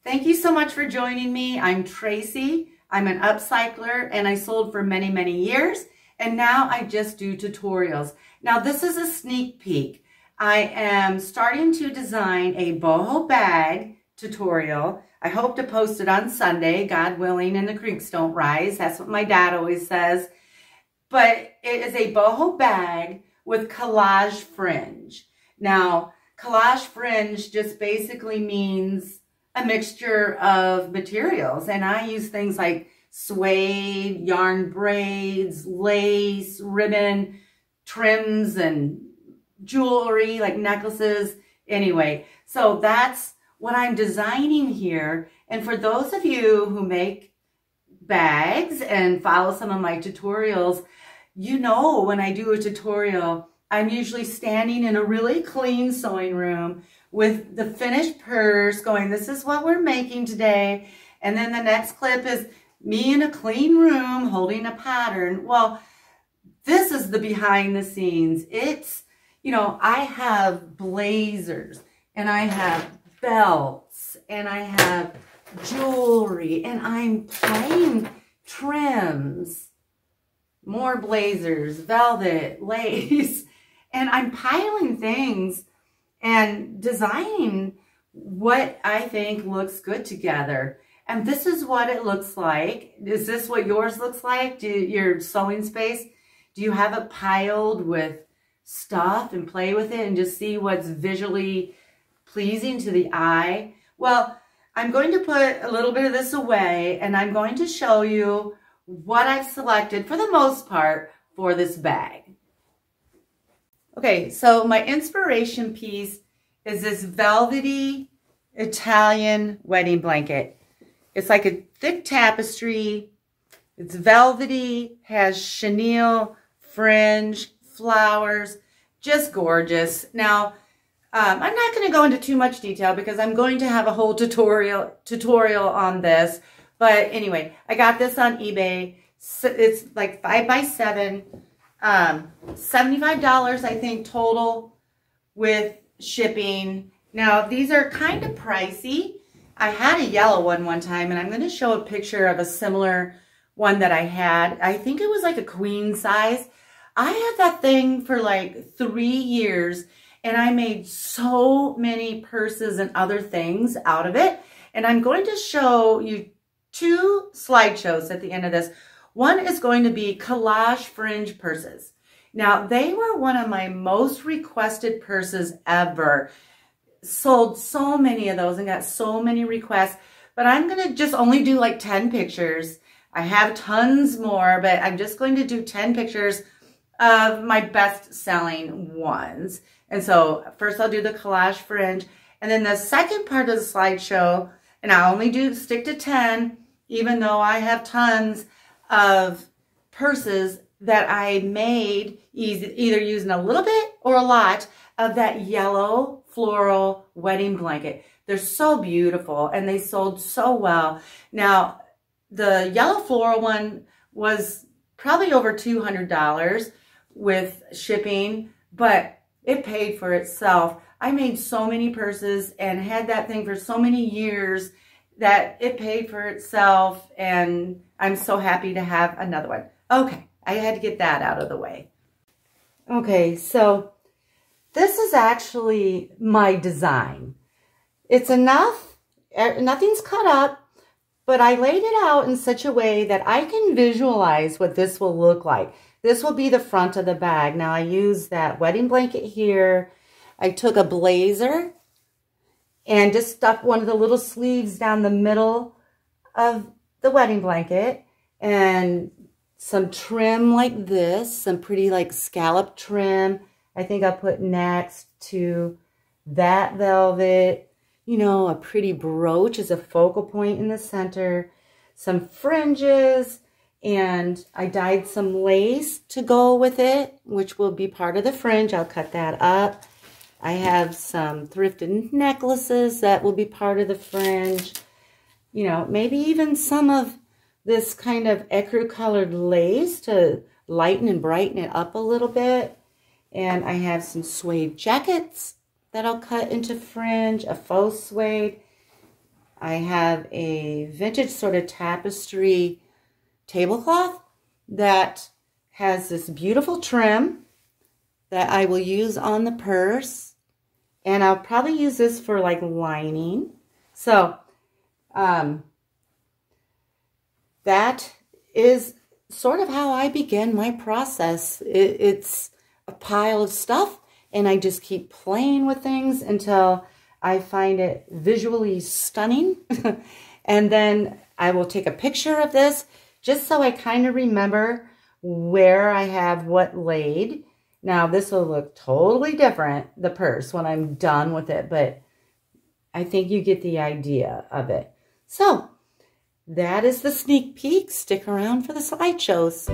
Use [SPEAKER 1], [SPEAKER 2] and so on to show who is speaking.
[SPEAKER 1] Thank you so much for joining me. I'm Tracy. I'm an upcycler and I sold for many, many years. And now I just do tutorials. Now this is a sneak peek. I am starting to design a boho bag tutorial. I hope to post it on Sunday, God willing, and the creeks don't rise. That's what my dad always says. But it is a boho bag with collage fringe. Now, collage fringe just basically means a mixture of materials. And I use things like suede, yarn braids, lace, ribbon, trims, and jewelry like necklaces. Anyway, so that's what I'm designing here. And for those of you who make bags and follow some of my tutorials, you know when I do a tutorial, I'm usually standing in a really clean sewing room with the finished purse going, this is what we're making today. And then the next clip is me in a clean room holding a pattern. Well, this is the behind the scenes. It's, you know, I have blazers and I have belts and I have jewelry and I'm playing trims, more blazers, velvet, lace, and I'm piling things and designing what I think looks good together. And this is what it looks like. Is this what yours looks like? Your sewing space? Do you have it piled with stuff and play with it and just see what's visually pleasing to the eye? Well, I'm going to put a little bit of this away and I'm going to show you what I've selected for the most part for this bag. Okay, so my inspiration piece is this velvety Italian wedding blanket. It's like a thick tapestry. It's velvety, has chenille, fringe, flowers, just gorgeous. Now, I'm not going to go into too much detail because I'm going to have a whole tutorial on this. But anyway, I got this on eBay. So it's like 5x7, $75 I think total with shipping. Now these are kind of pricey. I had a yellow one time and I'm going to show a picture of a similar one that I had. I think it was like a queen size. I had that thing for like 3 years and I made so many purses and other things out of it. And I'm going to show you 2 slideshows at the end of this. One is going to be collage fringe purses. Now, they were one of my most requested purses ever. Sold so many of those and got so many requests. But I'm going to just only do like 10 pictures. I have tons more, but I'm just going to do 10 pictures of my best-selling ones. And so first I'll do the collage fringe. And then the second part of the slideshow, and I only stick to 10, even though I have tons of purses that I made either using a little bit or a lot of that yellow floral wedding blanket. They're so beautiful and they sold so well. Now, the yellow floral one was probably over $200 with shipping, but it paid for itself. I made so many purses and had that thing for so many years that it paid for itself, and I'm so happy to have another one. Okay, I had to get that out of the way. Okay, so this is actually my design. It's enough, nothing's cut up, but I laid it out in such a way that I can visualize what this will look like. This will be the front of the bag. Now I used that wedding blanket here. I took a blazer and just stuck one of the little sleeves down the middle of the wedding blanket and some trim like this, some pretty like scallop trim. I think I'll put next to that velvet, you know, a pretty brooch as a focal point in the center, some fringes, and I dyed some lace to go with it, which will be part of the fringe. I'll cut that up. I have some thrifted necklaces that will be part of the fringe. You know, maybe even some of this kind of ecru colored lace to lighten and brighten it up a little bit. And I have some suede jackets that I'll cut into fringe, a faux suede. I have a vintage sort of tapestry tablecloth that has this beautiful trim that I will use on the purse. And I'll probably use this for like lining. So that is sort of how I begin my process. It's a pile of stuff, and I just keep playing with things until I find it visually stunning. And then I will take a picture of this just so I kind of remember where I have what laid. Now, this will look totally different, the purse, when I'm done with it, but I think you get the idea of it. So, that is the sneak peek. Stick around for the slideshows.